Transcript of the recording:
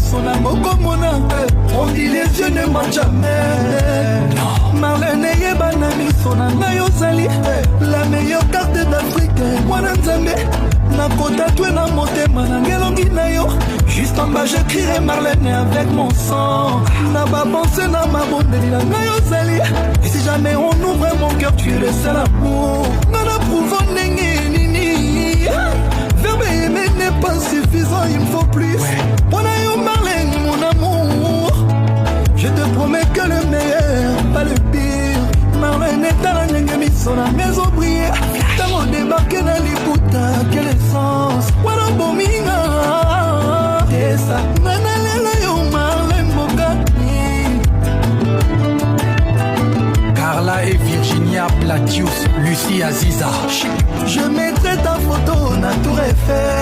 miso na mokomona on dit les yeux ne mentent jamais. Marlène yeba na miso na ngai ozali la meilleure carte d'Afrique mwana nzambe nakotatue na motema na ngelongi na yo. Juste en bas j'écrirai Marlène avec mon sang. Na ba pensé na ma bondeli na ngai ozali. Et si jamais on ouvre mon cœur tu es le seul amour. Nana prouvant nenge nini. Verbe aimer n'est pas suffisant, il me faut plus. On a eu Marlène mon amour. Je te promets que le meilleur, pas le pire. Marlène est à la nenge miso na maison brillée. Tango débarqué na liputa, quelle essence. Wana bominga. Tessa, nana lela yo Marlène Bogani. Carla et Virginia Platius, Lucie Aziza. Je mettrai ta photo na Tour Eiffel.